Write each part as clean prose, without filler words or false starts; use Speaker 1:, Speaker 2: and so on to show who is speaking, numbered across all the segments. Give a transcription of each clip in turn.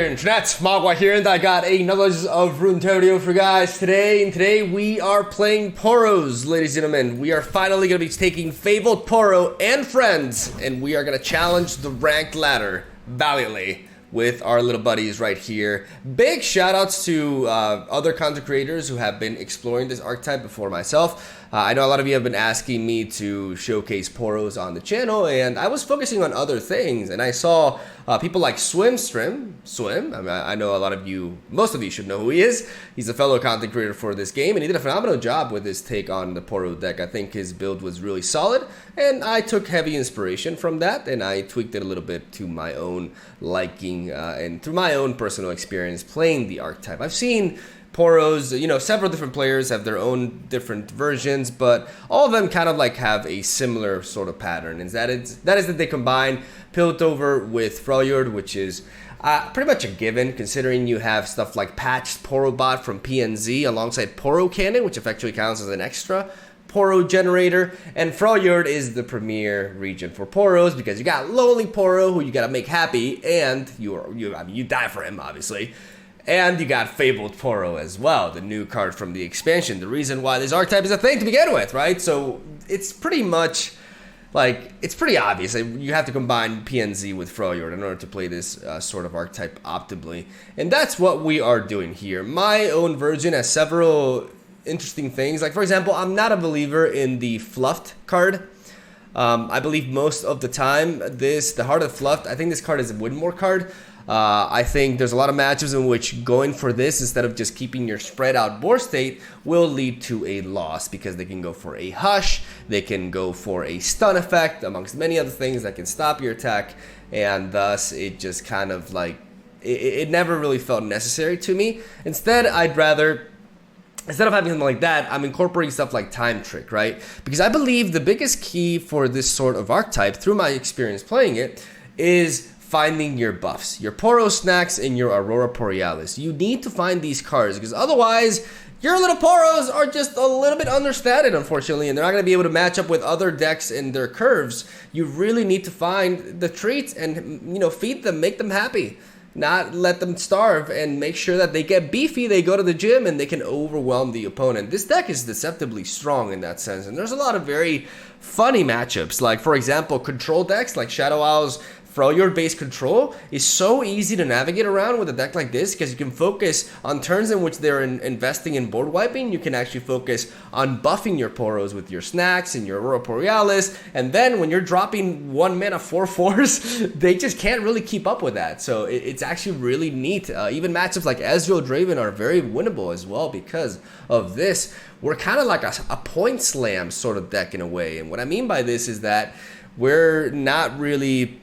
Speaker 1: Internet, MegaMogwai here, and I got another of Runeterra video for you guys today. And today we are playing Poros, ladies and gentlemen. We are finally going to be taking Fabled Poro and friends, and we are going to challenge the ranked ladder valiantly with our little buddies right here. Big shout outs to other content creators who have been exploring this archetype before myself. I know a lot of you have been asking me to showcase Poros on the channel, and I was focusing on other things, and I saw people like Swim. I mean, I know a lot of you, most of you should know who he is. He's a fellow content creator for this game, and he did a phenomenal job with his take on the Poro deck. I think his build was really solid, and I took heavy inspiration from that, and I tweaked it a little bit to my own liking and through my own personal experience playing the archetype. I've seen Poros, you know, several different players have their own different versions, but all of them kind of like have a similar sort of pattern. And that is that they combine Piltover with Freljord, which is pretty much a given, considering you have stuff like patched Porobot from PNZ alongside Poro Cannon, which effectively counts as an extra Poro generator. And Freljord is the premier region for Poros because you got Lonely Poro, who you gotta make happy, and you die for him, obviously. And you got Fabled Poro as well, the new card from the expansion. The reason why this archetype is a thing to begin with, right? So it's pretty much like, it's pretty obvious. You have to combine PNZ with Freljord in order to play this sort of archetype optimally. And that's what we are doing here. My own version has several interesting things. Like, for example, I'm not a believer in the Fluffed card. I believe most of the time, the Heart of Fluffed, I think this card is a Widmore card. I think there's a lot of matches in which going for this instead of just keeping your spread out board state will lead to a loss, because they can go for a Hush, they can go for a stun effect, amongst many other things that can stop your attack, and thus it just kind of like, it never really felt necessary to me. Instead of having something like that, I'm incorporating stuff like Time Trick, right? Because I believe the biggest key for this sort of archetype, through my experience playing it, is finding your buffs, your Poro Snacks, and your Aurora Borealis. You need to find these cards, because otherwise, your little Poros are just a little bit understated, unfortunately, and they're not going to be able to match up with other decks in their curves. You really need to find the treats and, you know, feed them, make them happy. Not let them starve, and make sure that they get beefy, they go to the gym, and they can overwhelm the opponent. This deck is deceptively strong in that sense, and there's a lot of very funny matchups. Like, for example, control decks like Shadow Owl's Freljord based control is so easy to navigate around with a deck like this, because you can focus on turns in which they're investing in board wiping. You can actually focus on buffing your Poros with your Snacks and your Aurora Borealis, and then when you're dropping 1 mana 4/4s, they just can't really keep up with that. So it's actually really neat. Even matchups like Ezreal Draven are very winnable as well because of this. We're kind of like a point slam sort of deck in a way, and what I mean by this is that we're not really,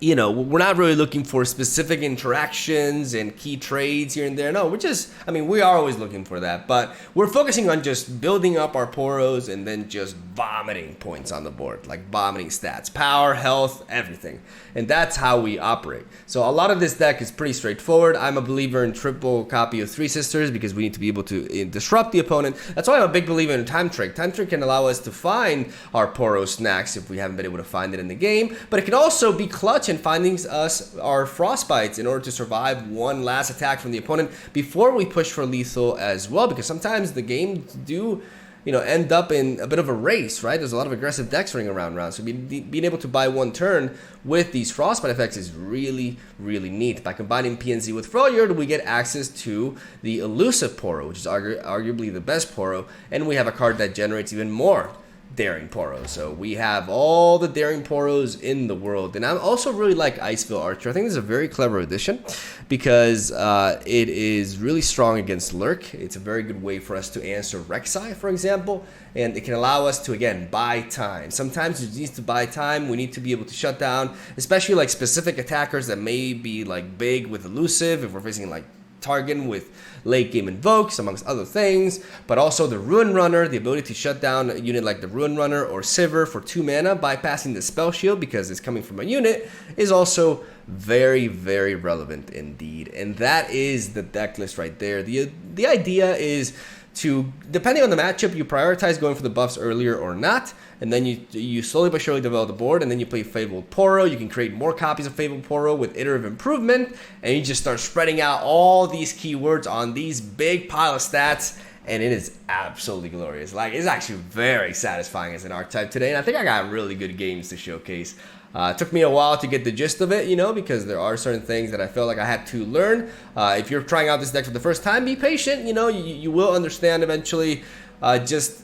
Speaker 1: you know, we're not really looking for specific interactions and key trades here and there. No, we are always looking for that, but we're focusing on just building up our Poros and then just vomiting points on the board, like vomiting stats, power, health, everything. And that's how we operate. So a lot of this deck is pretty straightforward. I'm a believer in triple copy of Three Sisters because we need to be able to disrupt the opponent. That's why I'm a big believer in Time Trick. Time Trick can allow us to find our Poro Snacks if we haven't been able to find it in the game, but it can also be clutch in finding us our Frostbites in order to survive one last attack from the opponent before we push for lethal as well, because sometimes the games do, you know, end up in a bit of a race, right? There's a lot of aggressive decks running around. So being able to buy one turn with these Frostbite effects is really, really neat. By combining PNZ with Freljord, we get access to the Elusive Poro, which is arguably the best Poro, and we have a card that generates even more Daring Poro. So we have all the Daring Poros in the world. And I also really like Iceville Archer. I think this is a very clever addition because it is really strong against Lurk. It's a very good way for us to answer Rek'Sai, for example, and it can allow us to, again, buy time. Sometimes it needs to buy time. We need to be able to shut down, especially like specific attackers that may be like big with Elusive, if we're facing like Targon with late game invokes, amongst other things, but also the Ruin Runner, the ability to shut down a unit like the Ruin Runner or Sivir for 2 mana, bypassing the spell shield because it's coming from a unit, is also very, very relevant indeed. And that is the deck list right there. The idea is to, depending on the matchup, you prioritize going for the buffs earlier or not, and then you slowly but surely develop the board, and then you play Fabled Poro. You can create more copies of Fabled Poro with iterative improvement, and you just start spreading out all these keywords on these big pile of stats, and it is absolutely glorious. Like, it's actually very satisfying as an archetype today, and I think I got really good games to showcase. It took me a while to get the gist of it, you know, because there are certain things that I felt like I had to learn. If you're trying out this deck for the first time, be patient, you know, you will understand eventually just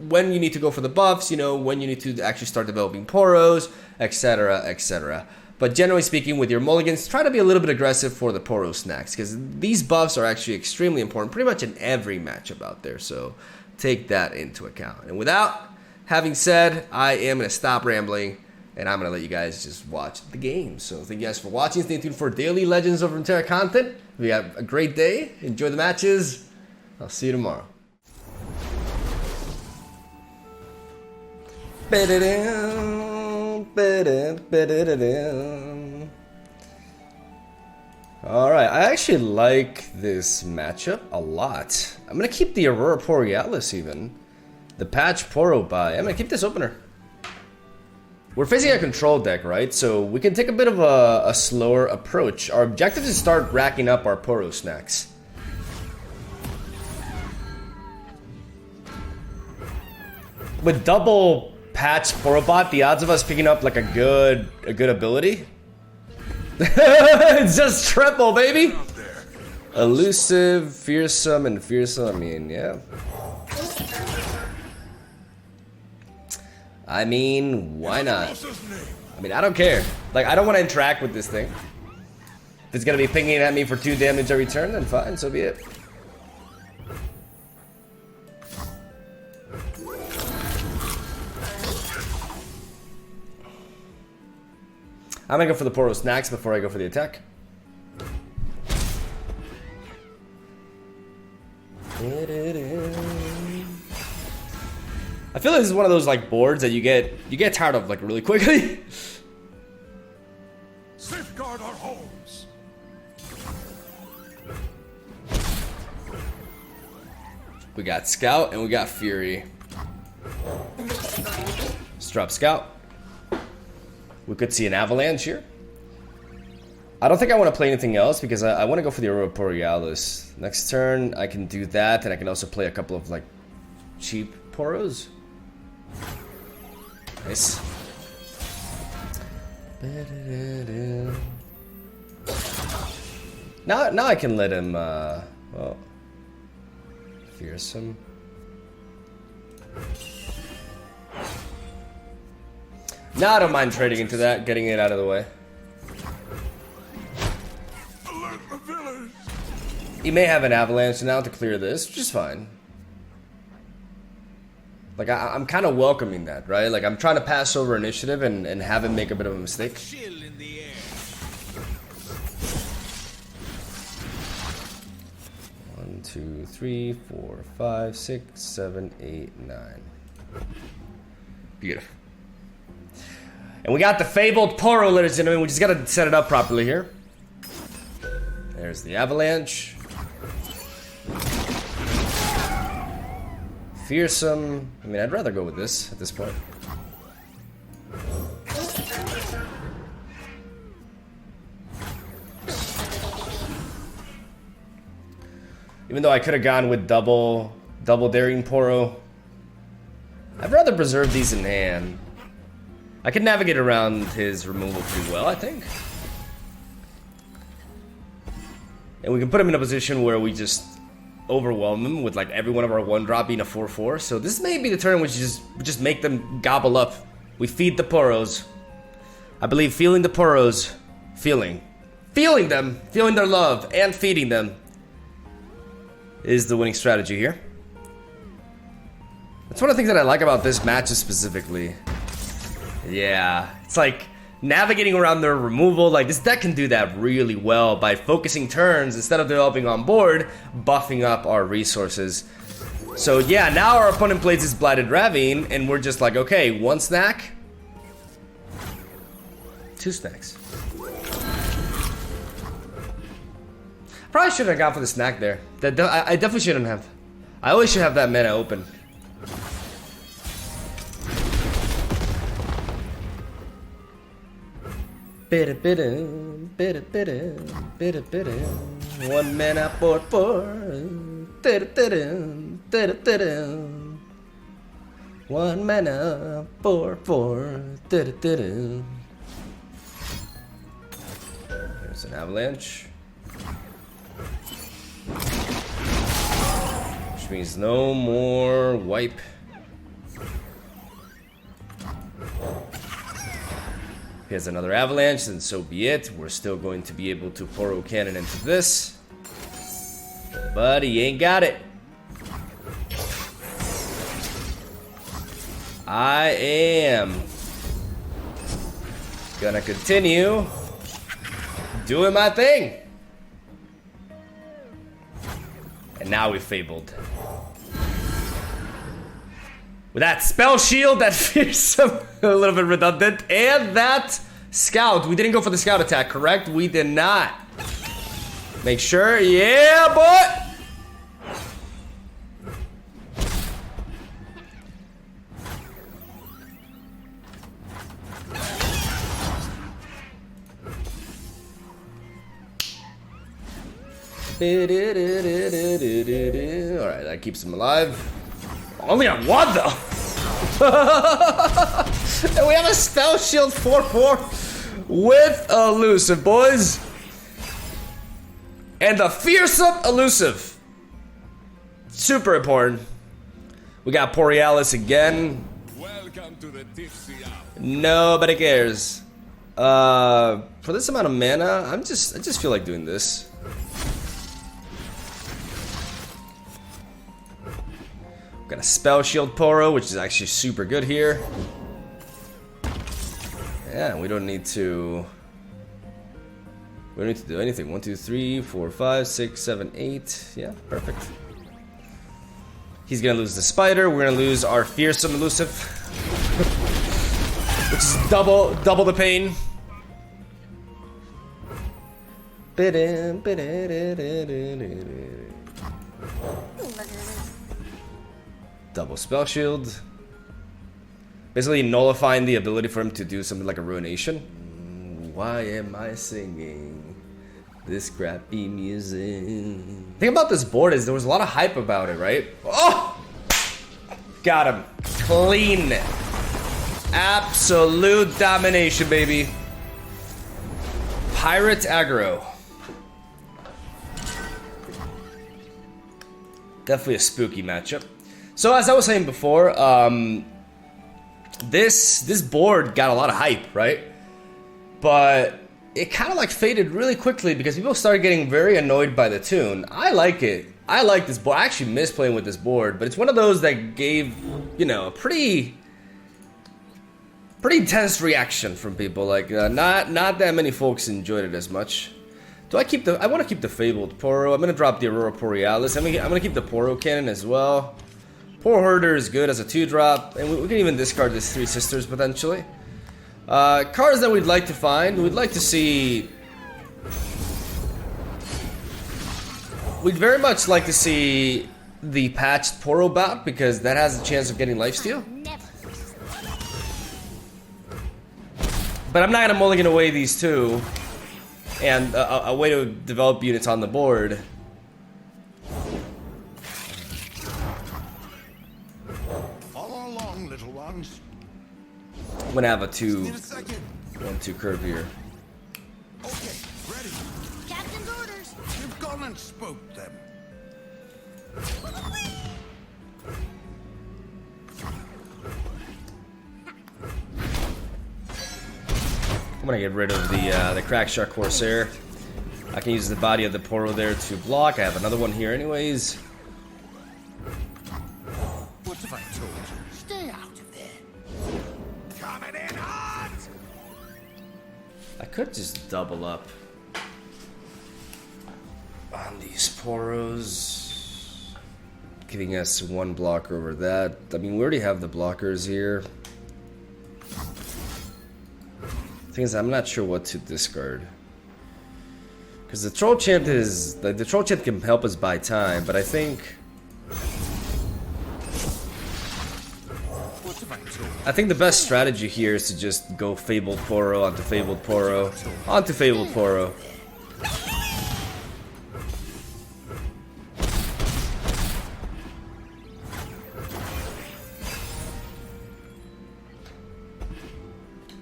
Speaker 1: when you need to go for the buffs, you know, when you need to actually start developing Poros, etc., etc. But generally speaking, with your mulligans, try to be a little bit aggressive for the Poro snacks, because these buffs are actually extremely important pretty much in every matchup out there, so take that into account. And without having said, I am going to stop rambling, and I'm going to let you guys just watch the game. So thank you guys for watching. Stay tuned for daily Legends of Runeterra content. We have a great day. Enjoy the matches. I'll see you tomorrow. Alright, I actually like this matchup a lot. I'm going to keep the Aurora Borealis even. The Patch Poro buy. I'm going to keep this opener. We're facing a control deck, right? So we can take a bit of a slower approach. Our objective is to start racking up our Poro snacks. With double Patch Poro bot, the odds of us picking up like a good ability. It's just triple, baby. Elusive, fearsome, and fearsome. I mean, yeah. I mean, why not? I mean, I don't care. Like, I don't want to interact with this thing. If it's gonna be pinging at me for 2 damage every turn, then fine, so be it. I'm gonna go for the Poro snacks before I go for the attack. I feel like this is one of those like boards that you get tired of like really quickly.
Speaker 2: Safeguard our homes.
Speaker 1: We got Scout and we got Fury. Let's drop Scout. We could see an Avalanche here. I don't think I want to play anything else because I want to go for the Aurora Borealis. Next turn I can do that, and I can also play a couple of like cheap Poros. Nice. Now I can let him well, fearsome. Now I don't mind trading into that, getting it out of the way.
Speaker 2: Alert the village.
Speaker 1: He may have an Avalanche now to clear this, which is fine. Like, I'm kind of welcoming that, right? Like, I'm trying to pass over initiative and have him make a bit of a mistake.
Speaker 2: Chill in the air.
Speaker 1: 1, 2, 3, 4, 5, 6, 7, 8, 9. Beautiful. And we got the Fabled Poro, ladies and gentlemen. We just gotta set it up properly here. There's the Avalanche. Fearsome. I mean, I'd rather go with this at this point. Even though I could have gone with double Daring Poro, I'd rather preserve these in hand. I can navigate around his removal pretty well, I think. And we can put him in a position where we just overwhelm him with like every one of our 1-drop being a 4/4. So this may be the turn which we just make them gobble up. We feed the Poros. I believe feeling the Poros, feeling them, feeling their love, and feeding them is the winning strategy here. That's one of the things that I like about this match specifically. Yeah, it's like navigating around their removal. Like, this deck can do that really well by focusing turns instead of developing on board, buffing up our resources. So yeah, now our opponent plays his Blighted Ravine, and we're just like, okay, 1 snack, 2 snacks. Probably shouldn't have gone for the snack there. I definitely shouldn't have. I always should have that mana open. One mana for four. One mana for four. There's an avalanche. Which means no more wipe. He has another avalanche, then so be it. We're still going to be able to Poro cannon into this. But he ain't got it. I am gonna continue doing my thing. And now we fabled. With that spell shield, that fearsome, a little bit redundant, and that scout. We didn't go for the scout attack, correct? We did not. Make sure, yeah, boy. Alright, that keeps him alive. Only on one though. And we have a spell shield 4/4 with elusive, boys. And the fearsome elusive. Super important. We got Borealis again.
Speaker 2: Welcome to the tipsy hour.
Speaker 1: Nobody cares. For this amount of mana, I just feel like doing this. Got a spell shield Poro, which is actually super good here. Yeah, we don't need to do anything. 1, 2, 3, 4, 5, 6, 7, 8. Yeah, perfect. He's gonna lose the spider. We're gonna lose our fearsome elusive, which is double the pain. Double spell shield. Basically nullifying the ability for him to do something like a ruination. Why am I singing this crappy music? The thing about this board is there was a lot of hype about it, right? Oh! Got him. Clean. Absolute domination, baby. Pirate aggro. Definitely a spooky matchup. So as I was saying before, this board got a lot of hype, right? But it kind of like faded really quickly because people started getting very annoyed by the tune. I like it. I like this board. I actually miss playing with this board, but it's one of those that gave, you know, a pretty intense reaction from people. Like not that many folks enjoyed it as much. Do I keep the? I want to keep the Fabled Poro. I'm gonna drop the Aurora Borealis. I'm gonna keep the Poro cannon as well. Poor Herder is good as a 2-drop, and we can even discard this Three Sisters potentially. Cards that we'd like to find, we'd like to see... We'd very much like to see the patched Poro bout, because that has a chance of getting lifesteal. But I'm not going to mulligan away these two, and a way to develop units on the board. I'm gonna have a 2-1-2 curve here.
Speaker 2: Okay, ready.
Speaker 3: Captain's orders.
Speaker 2: You've gone and spooked them.
Speaker 1: I'm gonna get rid of the Crack Shark Corsair. I can use the body of the Poro there to block. I have another one here anyways.
Speaker 2: What have I told you?
Speaker 3: Stay out of there.
Speaker 2: Coming in hot!
Speaker 1: I could just double up on these Poros, giving us one blocker over that. I mean, we already have the blockers here. Thing is, I'm not sure what to discard. Because the Troll Chant is... the Troll Chant can help us buy time, but I think...
Speaker 2: What have I told you?
Speaker 1: I think the best strategy here is to just go Fabled Poro onto Fabled Poro onto Fabled Poro.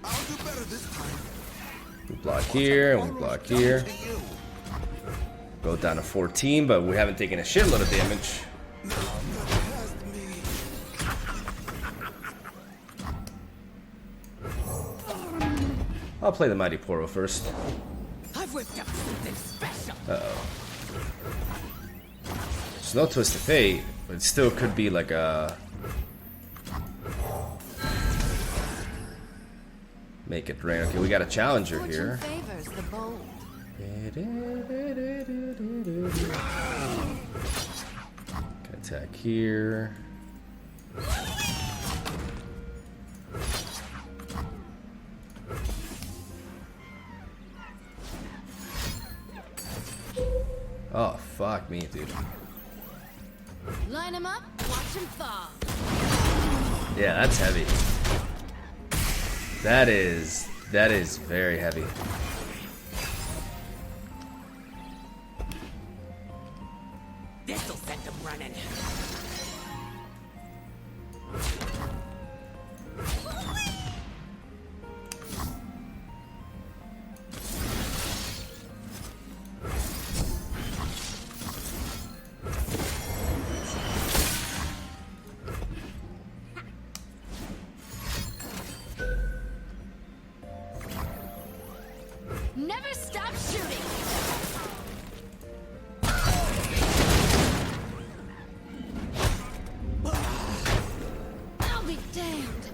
Speaker 2: I'll do better this time.
Speaker 1: We block here and we block here. Go down to 14, but we haven't taken a shitload of damage. I'll play the Mighty Poro first.
Speaker 3: I've whipped up something special.
Speaker 1: Uh-oh. There's no Twist of Fate, but it still could be like a... Make it rain. Okay, we got a challenger here.
Speaker 3: Favors the bold.
Speaker 1: Can attack here. Oh, fuck me, dude.
Speaker 3: Line him up, watch him fall.
Speaker 1: Yeah, that's heavy. That is very heavy.
Speaker 3: This'll send him running. Never stop shooting. I'll be damned.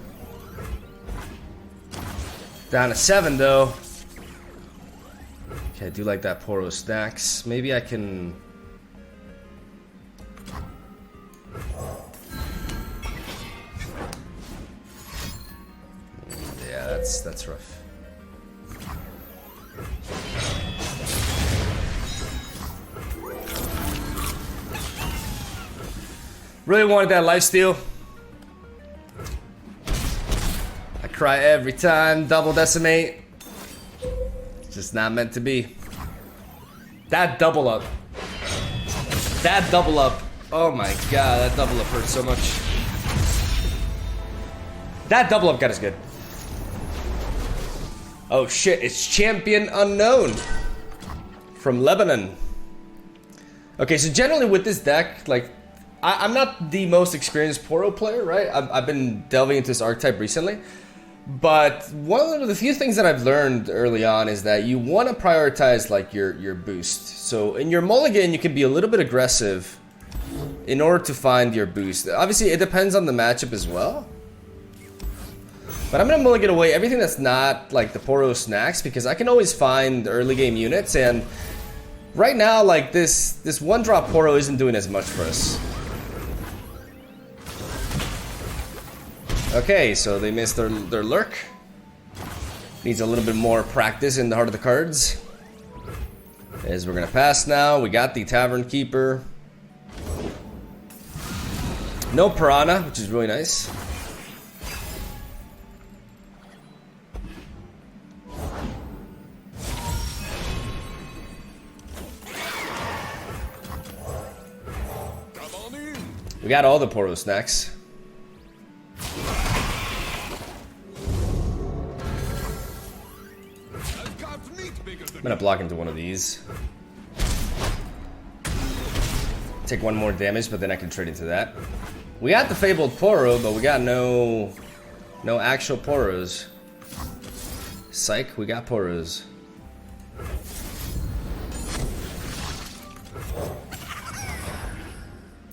Speaker 1: Down to 7 though. Okay, I do like that Poro stacks. Maybe I can... Yeah, that's rough. Really wanted that lifesteal. I cry every time, double decimate. It's just not meant to be. That double up. That double up. Oh my god, that double up hurt so much. That double up got us good. Oh shit, it's Champion Unknown from Lebanon. Okay, so generally with this deck, like, I'm not the most experienced Poro player, right? I've been delving into this archetype recently. But one of the few things that I've learned early on is that you want to prioritize like your boost. So in your mulligan, you can be a little bit aggressive in order to find your boost. Obviously, it depends on the matchup as well. But I'm going to mulligan away everything that's not like the Poro snacks because I can always find early game units. And right now, like this one drop Poro isn't doing as much for us. Okay, so they missed their lurk. Needs a little bit more practice in the heart of the cards. As we're gonna pass now, we got the Tavern Keeper. No Piranha, which is really nice. We got all the Poro snacks. I'm gonna block into one of these. Take one more damage, but then I can trade into that. We got the Fabled Poro, but we got no actual Poros. Psych, we got Poros.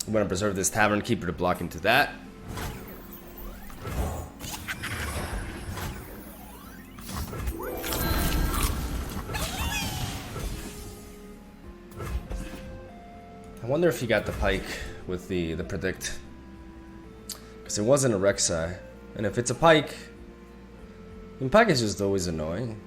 Speaker 1: I'm gonna preserve this Tavern Keeper to block into that. I wonder if he got the pike with the predict. Because it wasn't a Rek'Sai. And if it's a pike, I mean, pike is just always annoying.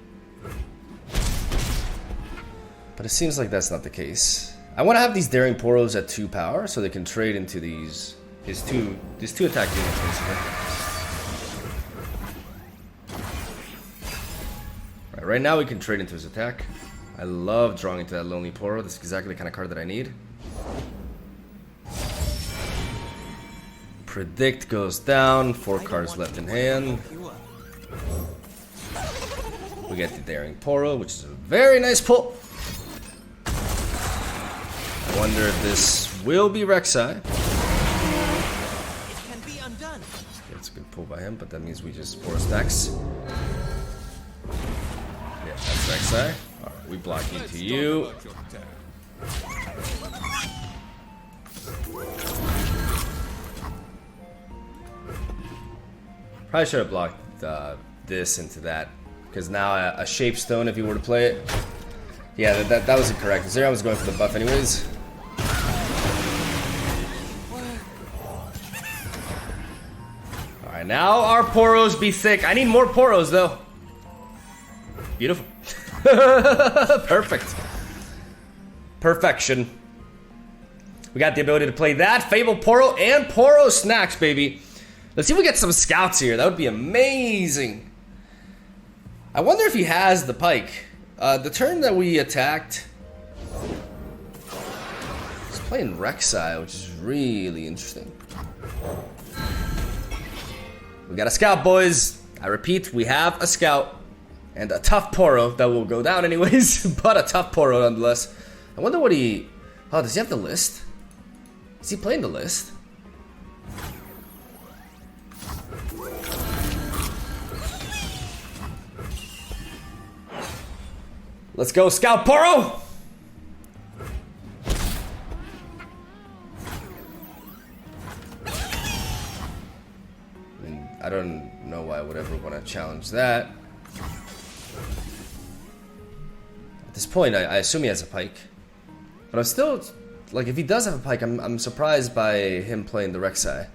Speaker 1: But it seems like that's not the case. I want to have these Daring Poros at 2 power so they can trade into these two attack units basically. Alright, right now we can trade into his attack. I love drawing into that Lonely Poro. This is exactly the kind of card that I need. Predict goes down. 4 cards left in hand. We get the Daring Poro, which is a very nice pull. I wonder if this will be Rek'Sai.
Speaker 2: It can be undone.
Speaker 1: It's a good pull by him, but that means we just force stacks. Yeah, that's Rek'Sai. Alright, we block into you. Probably should have blocked this into that. Because now a Shapestone, if you were to play it. Yeah, that was incorrect. Zero was going for the buff anyways. Alright, now our Poros be thick. I need more Poros though. Beautiful. Perfect. Perfection. We got the ability to play that, Fabled Poro, and Poro Snacks, baby. Let's see if we get some scouts here. That would be amazing. I wonder if he has the pike. The turn that we attacked, he's playing Rek'Sai, which is really interesting. We got a scout, boys. I repeat, we have a scout. And a tough Poro that will go down anyways, but a tough Poro nonetheless. I wonder what he... Oh, does he have the list? Is he playing the list? Let's go, Scout Poro! I don't know why I would ever want to challenge that. At this point, I assume he has a pike. But I'm still, like, if he does have a pike, I'm surprised by him playing the Rek'Sai.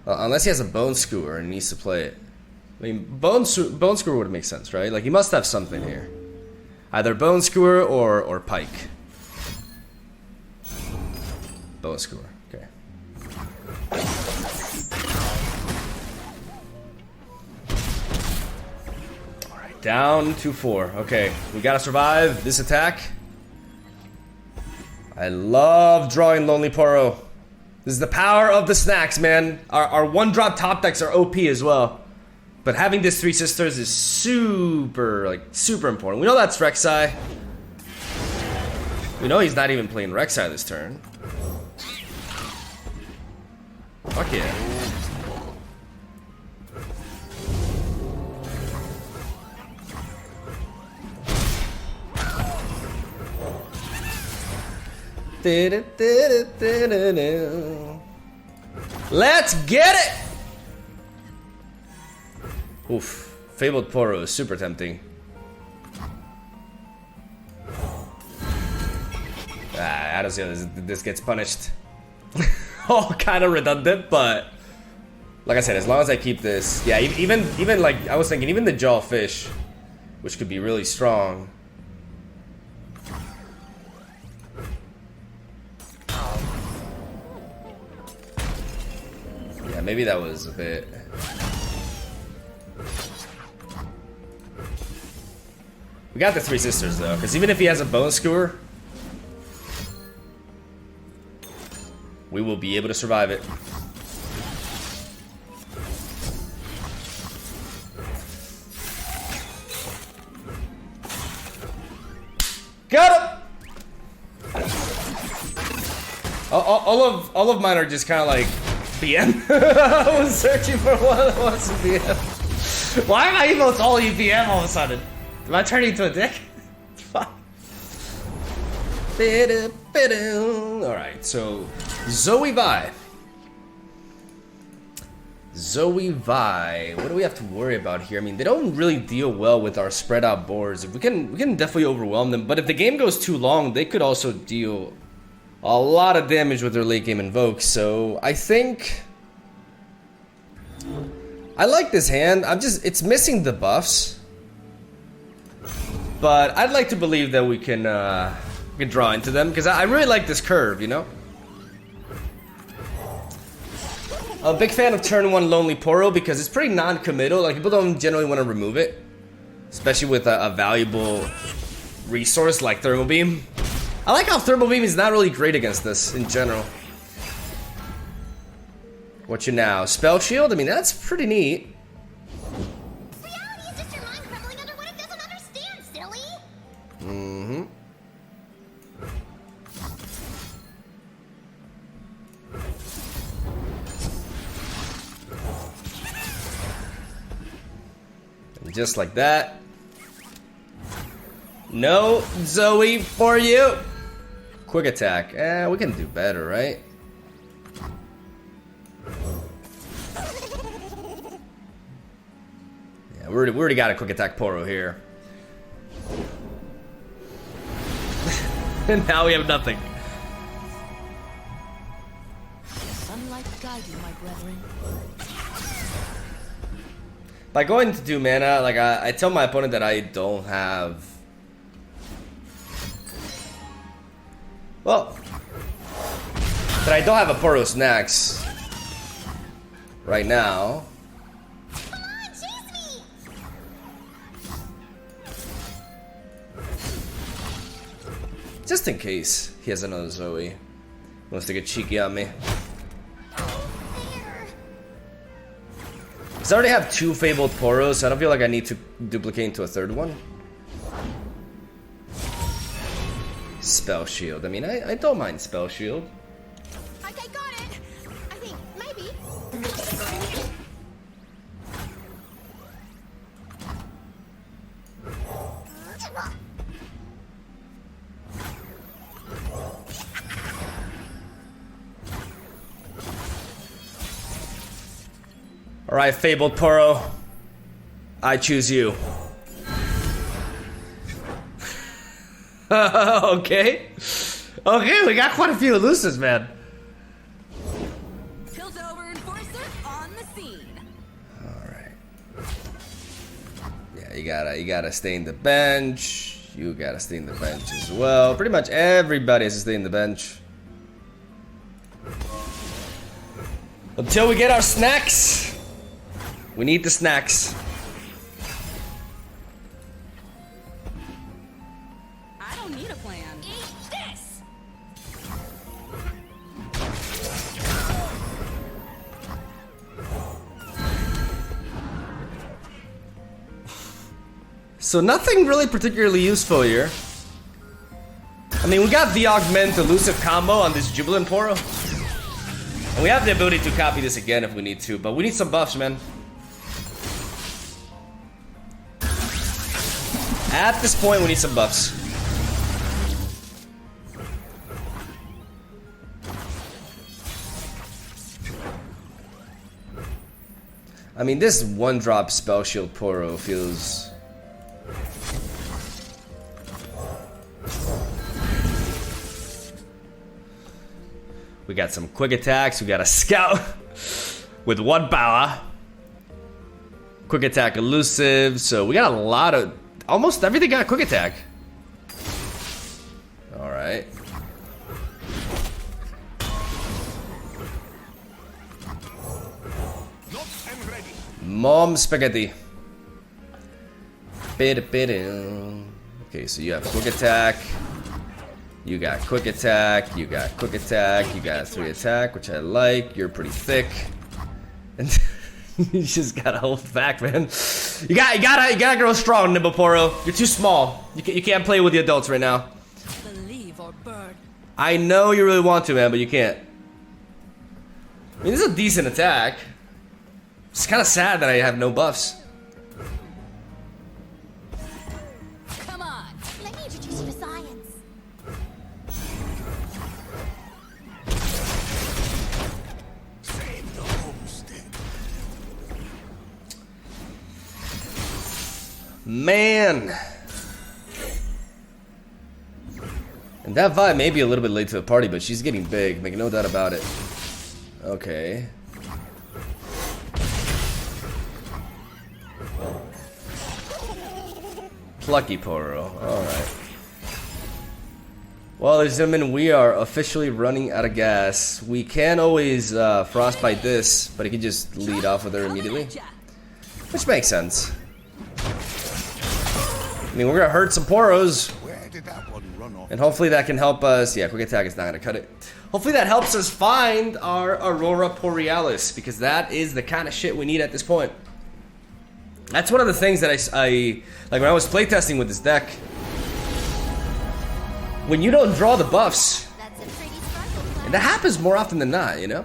Speaker 1: Unless he has a Bone Skewer and needs to play it. I mean, Bone Skewer would make sense, right? Like, he must have something here. Either Bone Skewer or Pike. Bone Skewer, okay. Alright, down to 4. Okay, we gotta survive this attack. I love drawing Lonely Poro. This is the power of the snacks, man. Our 1-drop top decks are OP as well. But having this 3 Sisters is super important. We know that's Rek'Sai. We know he's not even playing Rek'Sai this turn. Fuck yeah. Let's get it! Oof, Fabled Poro is super tempting. I don't see how this gets punished. Oh, kind of redundant, but like I said, as long as I keep this, yeah. Even like I was thinking, even the Jawfish, which could be really strong. Yeah, maybe that was a bit. We got the 3 Sisters though, because even if he has a Bone Skewer, we will be able to survive it. Got him! All of mine are just kind of like BM. I was searching for one that was BM. Why am I able to all EPM all of a sudden? Am I turning into a dick? Fuck. Alright, so Zoe Vi. What do we have to worry about here? I mean, they don't really deal well with our spread out boards. We can definitely overwhelm them, but if the game goes too long, they could also deal a lot of damage with their late game invokes. So I think I like this hand. It's missing the buffs. But I'd like to believe that we can draw into them, because I really like this curve, you know? I'm a big fan of turn 1 Lonely Poro because it's pretty non-committal. Like, people don't generally want to remove it. especially with a valuable resource like Thermal Beam. I like how Thermal Beam is not really great against this in general. What you now? Spell Shield? I mean, that's pretty neat.
Speaker 3: Reality is just your mind crumbling under what it doesn't understand, silly.
Speaker 1: Mm-hmm. And just like that. No Zoe for you. Quick attack. We can do better, right? Yeah, we already got a quick attack Poro here. And now we have nothing.
Speaker 3: Sunlight guide you, my brethren.
Speaker 1: By going to 2 mana, like I tell my opponent that I don't have. Well, that I don't have a Poro Snacks right now.
Speaker 3: Come on, chase me!
Speaker 1: Just in case he has another Zoe. Wants to get cheeky on me.
Speaker 3: There.
Speaker 1: Because I already have 2 Fabled Poros, so I don't feel like I need to duplicate into a 3rd one. Spell Shield. I mean, I don't mind Spell Shield.
Speaker 3: Okay, got it. I think, maybe.
Speaker 1: Alright, Fabled Poro. I choose you. Okay. Okay, we got quite a few elusives, man.
Speaker 3: Tilt over Enforcer on the scene.
Speaker 1: Alright. Yeah, you gotta stay in the bench. You gotta stay in the bench as well. Pretty much everybody has to stay in the bench. Until we get our snacks. We need the snacks.
Speaker 3: I don't need a plan. Eat this!
Speaker 1: So nothing really particularly useful here. I mean, we got the Augment Elusive combo on this Jubilant Poro. And we have the ability to copy this again if we need to, but we need some buffs, man. At this point, we need some buffs. I mean, this 1-drop Spell Shield Poro feels... We got some quick attacks, we got a scout with 1 power. Quick attack elusive, so we got a lot of... Almost everything got quick attack. Alright. Mom spaghetti. Okay, so you have quick attack. You got quick attack. You got quick attack. You got 3 attack, which I like. You're pretty thick. And you just gotta hold back, man. You gotta grow strong, Nimble Poro. You're too small. You can't play with the adults right now.
Speaker 3: Believe or burn.
Speaker 1: I know you really want to, man, but you can't. I mean, this is a decent attack. It's kind of sad that I have no buffs.
Speaker 3: Come on, let me introduce you to science.
Speaker 2: Save the homestead.
Speaker 1: Man. And that vibe may be a little bit late to the party, but she's getting big. Make no doubt about it. Okay. Plucky Poro. Alright. Well, ladies and gentlemen, we are officially running out of gas. We can always frostbite this, but he can just lead off with her immediately. Which makes sense. I mean, we're gonna hurt some Poros,
Speaker 2: Where did that one run off?
Speaker 1: and hopefully that can help us. Yeah, quick attack is not gonna cut it. Hopefully that helps us find our Aurora Borealis, because that is the kind of shit we need at this point. That's one of the things that I like when I was playtesting with this deck. When you don't draw the buffs,
Speaker 3: That's a pretty sparkle plan.
Speaker 1: and that happens more often than not, you know?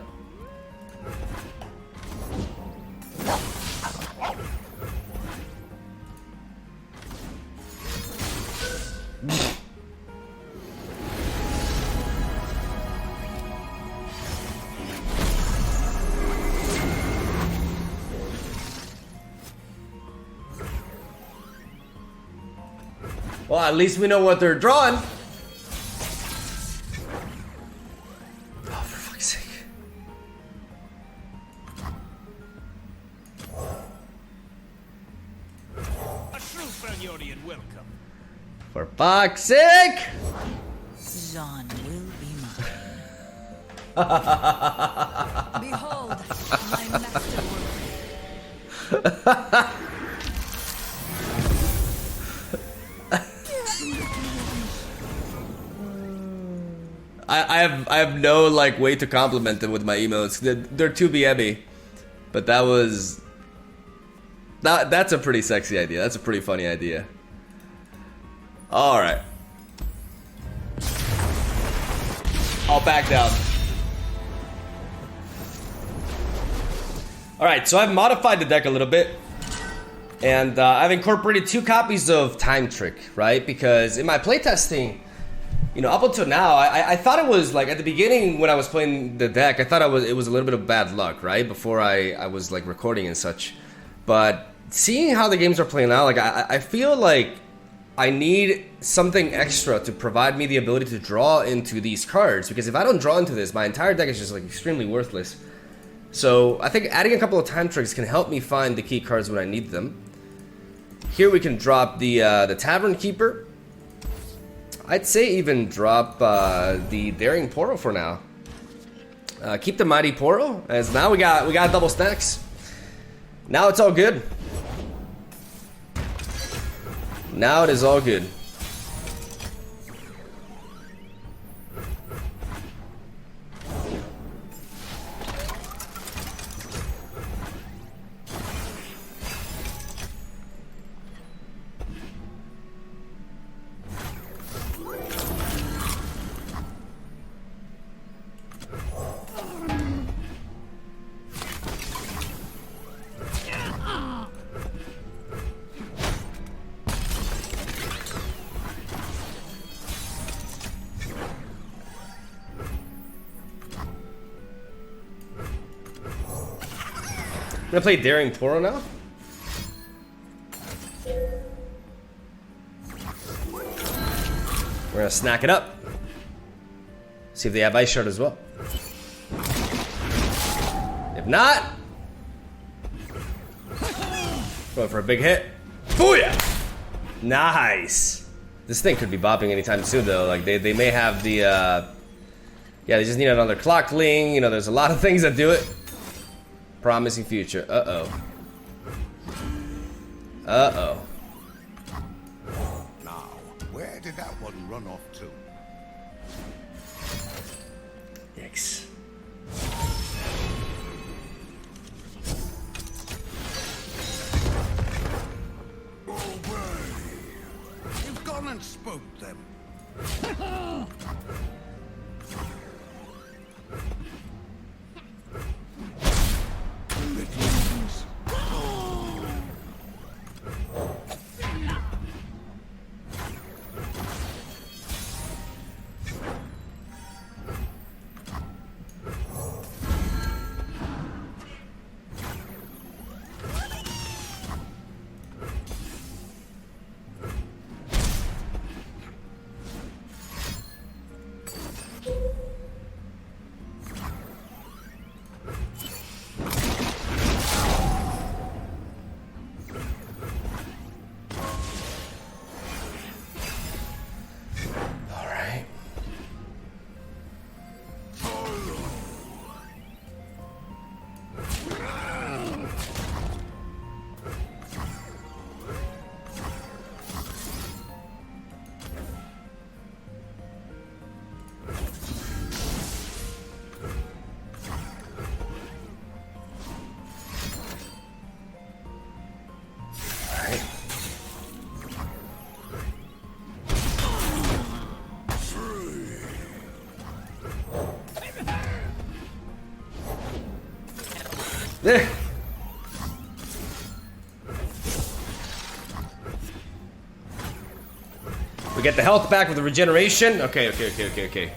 Speaker 1: Well, at least we know what they're drawing. Oh, for fuck's sake.
Speaker 4: A true Fanyorian welcome.
Speaker 1: For fuck's sake!
Speaker 5: Jean will be mine. Behold, my masterwork.
Speaker 1: I have no like way to compliment them with my emotes. They're too BMy. But that was that's a pretty sexy idea. That's a pretty funny idea. Alright. I'll back down. Alright, so I've modified the deck a little bit. And I've incorporated 2 copies of Time Trick, right? Because in my playtesting, you know, up until now, I thought it was like at the beginning when I was playing the deck, I thought it was a little bit of bad luck, right? Before I was like recording and such. But seeing how the games are playing out, like I feel like I need something extra to provide me the ability to draw into these cards. Because if I don't draw into this, my entire deck is just like extremely worthless. So I think adding a couple of Time Tricks can help me find the key cards when I need them. Here we can drop the Tavern Keeper. I'd say even drop the Daring Poro for now. Keep the Mighty Poro, as now we got double stacks. Now it's all good. Now it is all good. I'm gonna play Daring Poro now. We're gonna snack it up. See if they have Ice Shard as well. If not, going for a big hit. Booyah! Nice. This thing could be bopping anytime soon though. Like they may have the yeah, they just need another clock ling. You know, there's a lot of things that do it. Promising future. Uh-oh. Uh-oh.
Speaker 2: Now, where did that one run off to?
Speaker 1: Yikes.
Speaker 2: Away! You've gone and spoke them.
Speaker 1: There. We get the health back with the regeneration. Okay.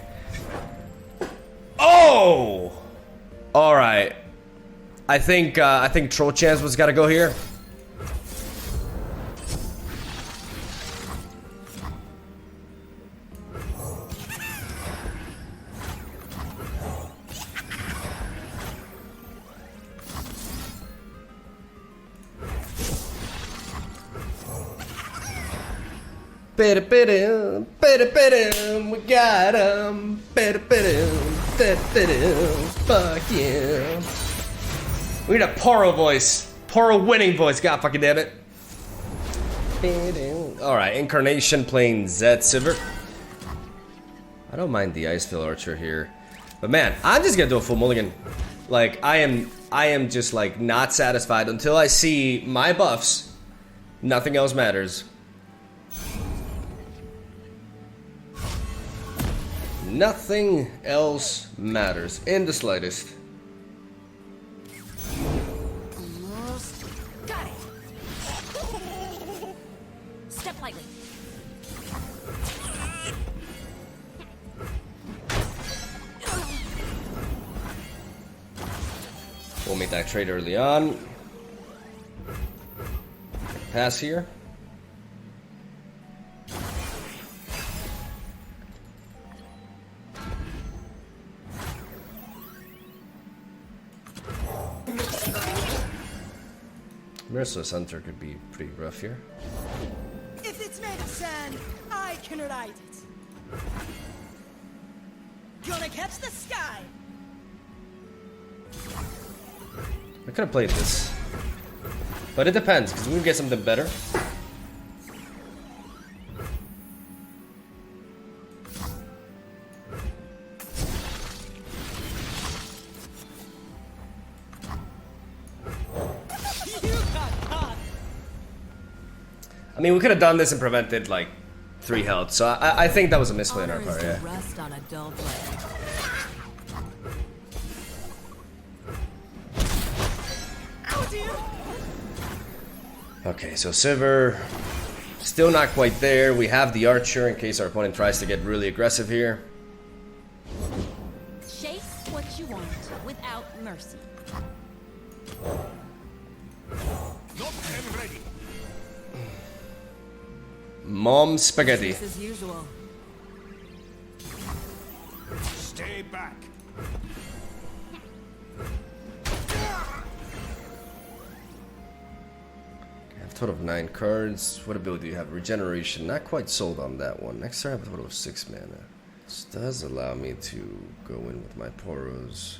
Speaker 1: Oh! Alright. I think Troll Chance was gotta go here. We got him. Fuck yeah. We need a Poro voice. Poro winning voice. God fucking damn it. Alright, Incarnation playing Zed Sivir. I don't mind the Icefield Archer here. But man, I'm just gonna do a full mulligan. Like, I am just like not satisfied until I see my buffs. Nothing else matters. Nothing else matters in the slightest.
Speaker 5: Almost got it. Step lightly.
Speaker 1: We'll make that trade early on. Pass here. Merciless Hunter could be pretty rough here.
Speaker 6: If it's made of sand, I can write it. Gonna catch the sky.
Speaker 1: I could have played this, but it depends because we would get something better. I mean, we could have done this and prevented like 3 health, so I think that was a misplay on our part. Yeah.
Speaker 5: Rust on a dull blade.
Speaker 1: Okay, so Sivir still not quite there. We have the Archer in case our opponent tries to get really aggressive here.
Speaker 3: Chase what you want without mercy.
Speaker 4: Not and ready.
Speaker 1: Mom spaghetti.
Speaker 5: As usual.
Speaker 4: Stay back.
Speaker 1: I have a total of 9 cards. What ability do you have? Regeneration. Not quite sold on that one. Next turn I have a total of 6 mana. This does allow me to go in with my Poros.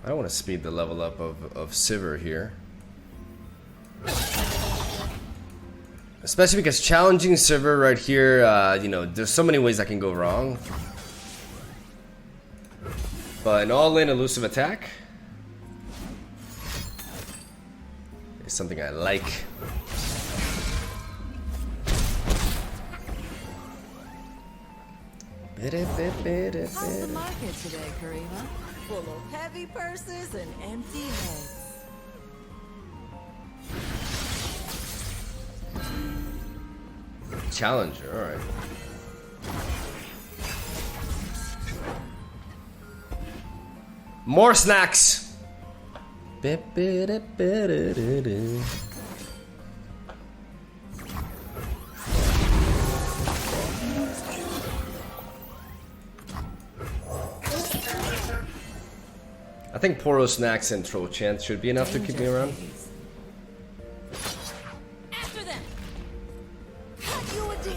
Speaker 1: I don't want to speed the level up of Sivir here. Especially because challenging Sivir right here, you know, there's so many ways that can go wrong. But an all-in elusive attack is something I like.
Speaker 5: How's the market today, Karima? Full of heavy purses and empty heads.
Speaker 1: Challenger, alright. More snacks! I think Poro snacks and Troll Chant should be enough to keep me around.
Speaker 3: After them.
Speaker 6: Cut you a deal.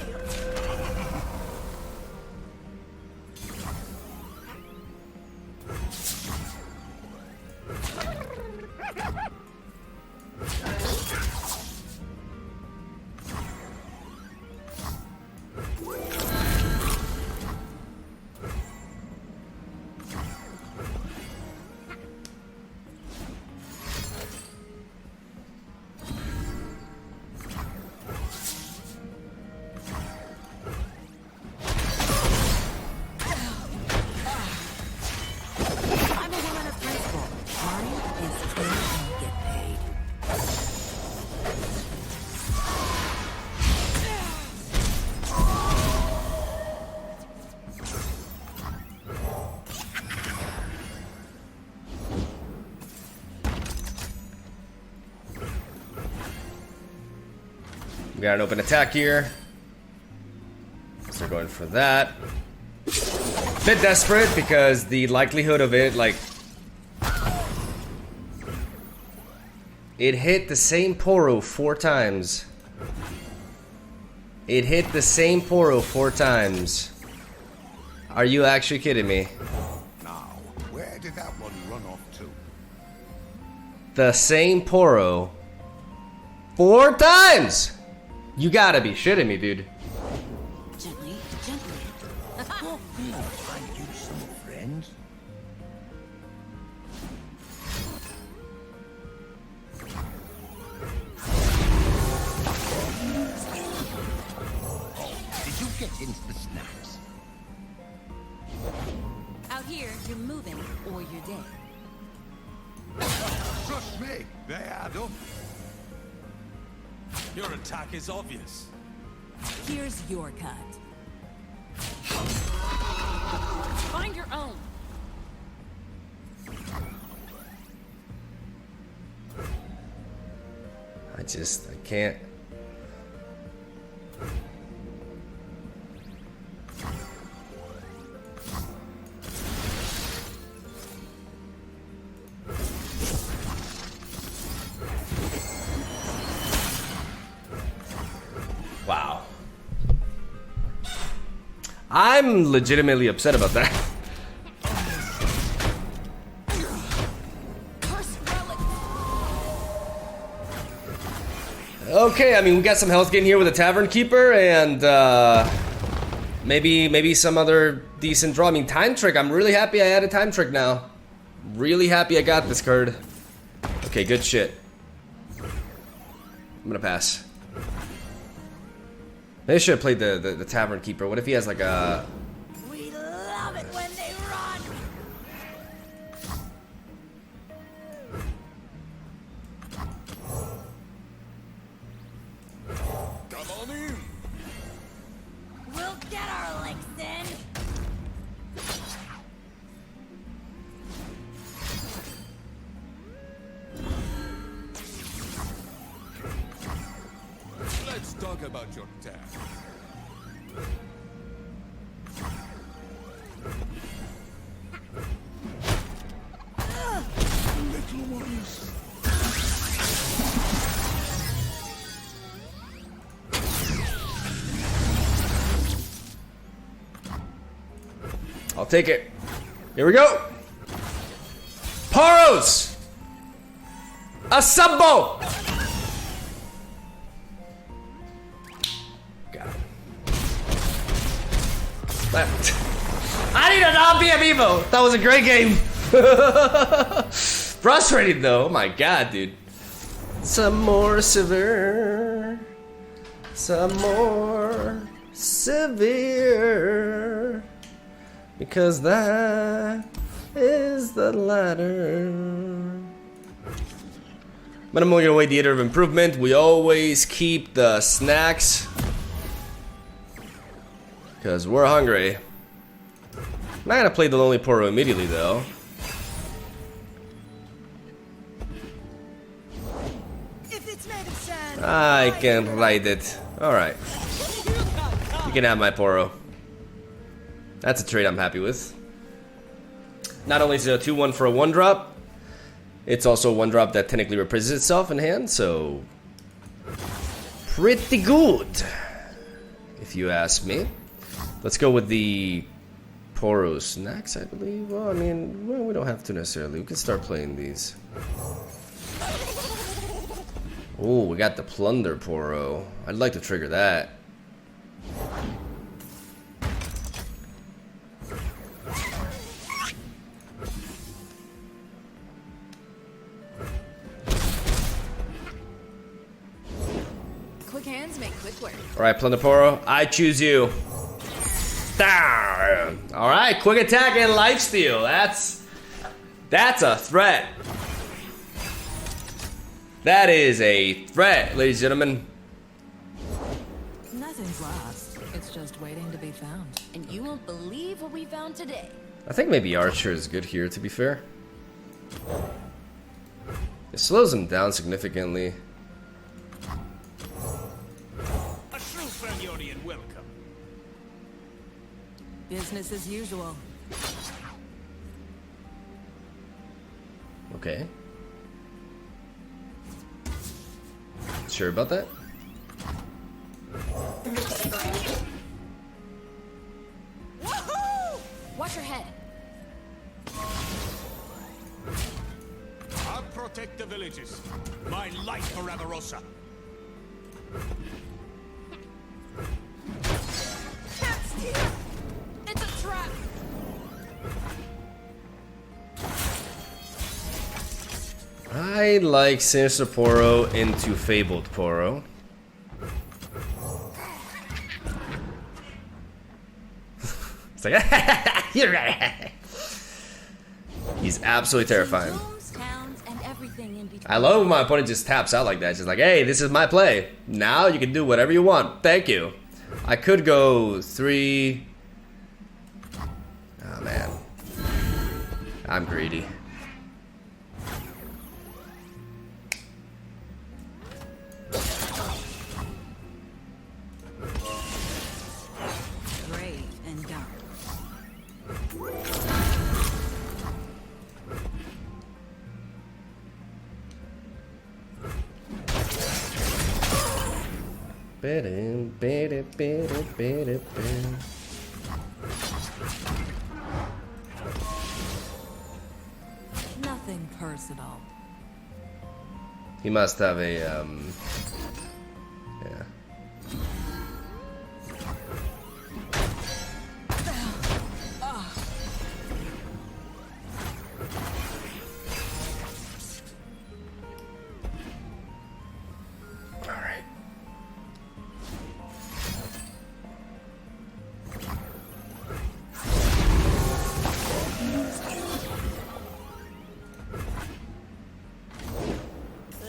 Speaker 1: We got an open attack here. So we're going for that. Bit desperate because the likelihood of it, like, it hit the same Poro 4 times. It hit the same Poro 4 times. Are you actually kidding me?
Speaker 2: Now, where did that one run off to?
Speaker 1: The same Poro 4 times! You gotta be shitting me, dude.
Speaker 5: Gently, gently.
Speaker 2: Find you some friends? Did you get into the snacks?
Speaker 5: Out here, you're moving or you're dead.
Speaker 2: Trust me, they add up.
Speaker 4: Your attack is obvious.
Speaker 5: Here's your cut. Find your own.
Speaker 1: I can't. Wow. I'm legitimately upset about that. Okay, I mean, we got some health gain here with a Tavern Keeper, and maybe some other decent draw. I mean, Time Trick, I'm really happy I added Time Trick now. Really happy I got this card. Okay, good shit. I'm gonna pass. Maybe I should have played the Tavern Keeper. What if he has like a...
Speaker 6: We love it when they run.
Speaker 4: Come on in.
Speaker 6: We'll get our licks in.
Speaker 4: Let's talk about your tag.
Speaker 2: Little ones.
Speaker 1: I'll take it. Here we go. Poros! Assemble! Got it. I need a non-BM Evo. That was a great game. Frustrating though. Oh my god, dude. Some more severe. Some more severe. Because that is the ladder. MegaMogwai Theater of Improvement. We always keep the snacks. Because we're hungry. I'm not gonna play the Lonely Poro immediately though.
Speaker 6: If it's made of sand,
Speaker 1: I can ride it. Alright. You can have my Poro. That's a trade I'm happy with. Not only is it a 2-1 for a 1-drop, it's also a 1-drop that technically represents itself in hand, so pretty good, if you ask me. Let's go with the Poro snacks, I believe. Well, I mean, well, we don't have to necessarily. We can start playing these. Oh, we got the Plunder Poro. I'd like to trigger that.
Speaker 5: Quick hands make quick work.
Speaker 1: Alright, Plunder Poro, I choose you. Alright, quick attack and lifesteal. That's a threat. That is a threat, ladies and gentlemen.
Speaker 5: Nothing's lost. It's just waiting to be found.
Speaker 3: And you won't believe what we found today.
Speaker 1: I think maybe Archer is good here, to be fair. It slows him down significantly.
Speaker 4: You're welcome.
Speaker 5: Business as usual.
Speaker 1: Okay. Sure about that?
Speaker 3: Woohoo! Watch your head.
Speaker 4: I'll protect the villages. My life for Avarosa.
Speaker 6: Can't steal.
Speaker 3: It's a trap.
Speaker 1: I like Sinister Poro into Fabled Poro. It's like, you're right. He's absolutely terrifying.
Speaker 3: Rooms, towns, and everything in between.
Speaker 1: I love when my opponent just taps out like that. Just like, hey, this is my play. Now you can do whatever you want. Thank you. I could go 3. Oh, man. I'm greedy.
Speaker 5: Brave and dumb. Nothing personal.
Speaker 1: He must have a, yeah. Alright.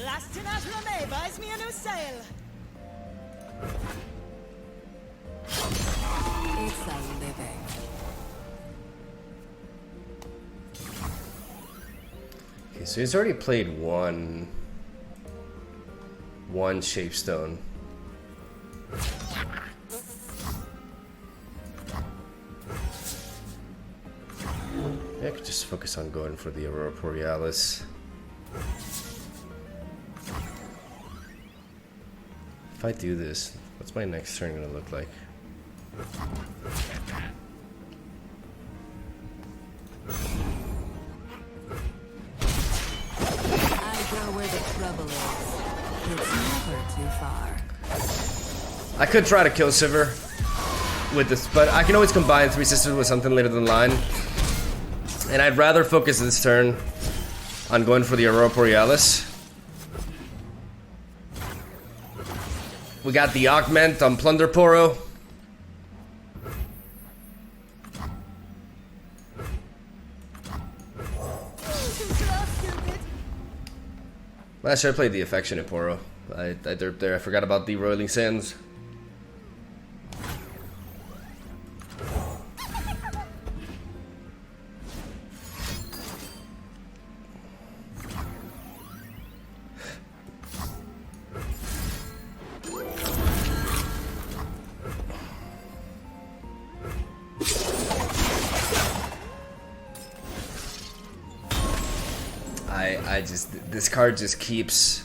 Speaker 6: Lastinat Rame buys me a new sail.
Speaker 5: It's a living.
Speaker 1: Okay, so he's already played one Shapestone. Yeah, I could just focus on going for the Aurora Borealis. If I do this, what's my next turn gonna look like?
Speaker 5: I go where the trouble is. It's never too far.
Speaker 1: I could try to kill Sivir with this, but I can always combine Three Sisters with something later down the line. And I'd rather focus this turn on going for the Aurora Borealis. We got the Augment on Plunder Poro. Last year I played the Affectionate Poro. I derped there. I forgot about the Roiling Sands. This card just keeps...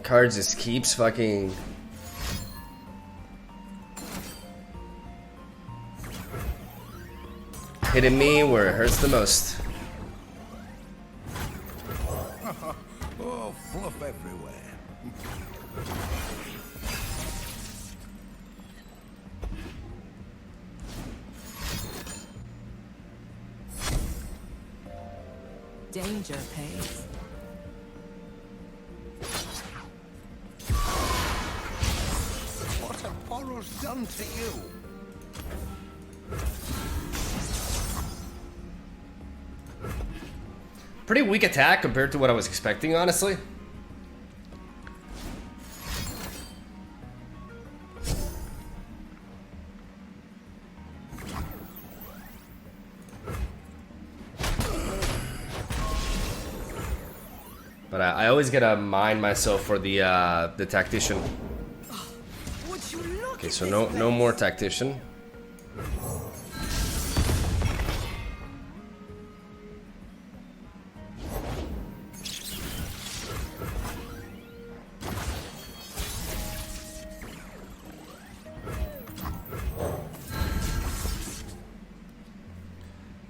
Speaker 1: Card just keeps fucking... hitting me where it hurts the most.
Speaker 2: Oh, fluff everywhere.
Speaker 5: Danger pays.
Speaker 2: What have Poro's done to you?
Speaker 1: Pretty weak attack compared to what I was expecting, honestly. But I always gotta mind myself for the tactician.
Speaker 6: Would you look
Speaker 1: Okay,
Speaker 6: at
Speaker 1: so
Speaker 6: this
Speaker 1: no
Speaker 6: place?
Speaker 1: more tactician.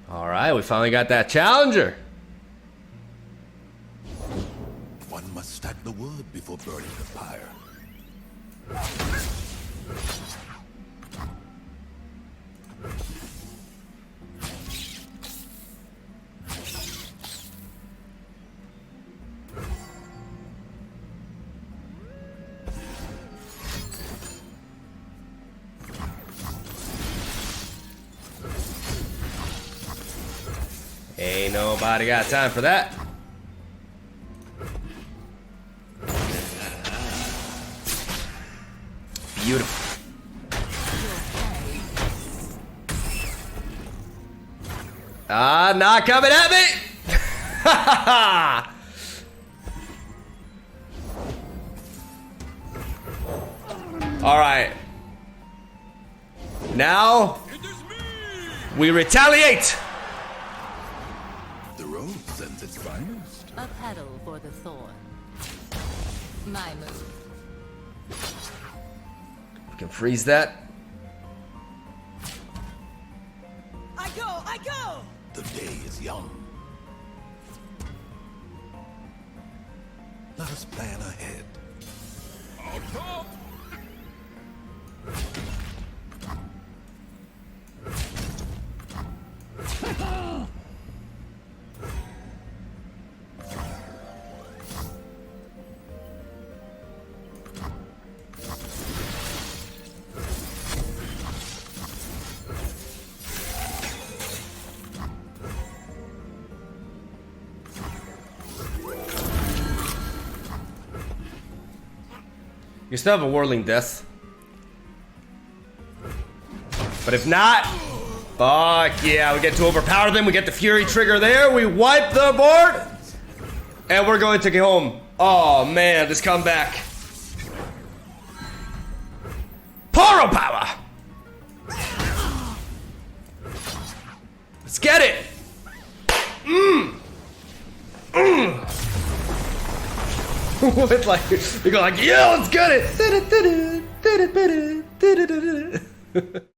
Speaker 1: All right, we finally got that challenger.
Speaker 2: One must stack the wood before burning the pyre.
Speaker 1: Ain't nobody got time for that. Beautiful. Not coming at me. All right. Now we retaliate.
Speaker 2: The road sends its finest.
Speaker 5: A petal for the thorn. My move.
Speaker 1: We can freeze that.
Speaker 6: I go!
Speaker 2: The day is young. Let us plan ahead.
Speaker 1: You still have a whirling death. But if not, fuck yeah, we get to overpower them. We get the fury trigger there. We wipe the board. And we're going to get home. Oh man, this comeback. Poro power. Let's get it. With like, you go like, yeah, let's get it.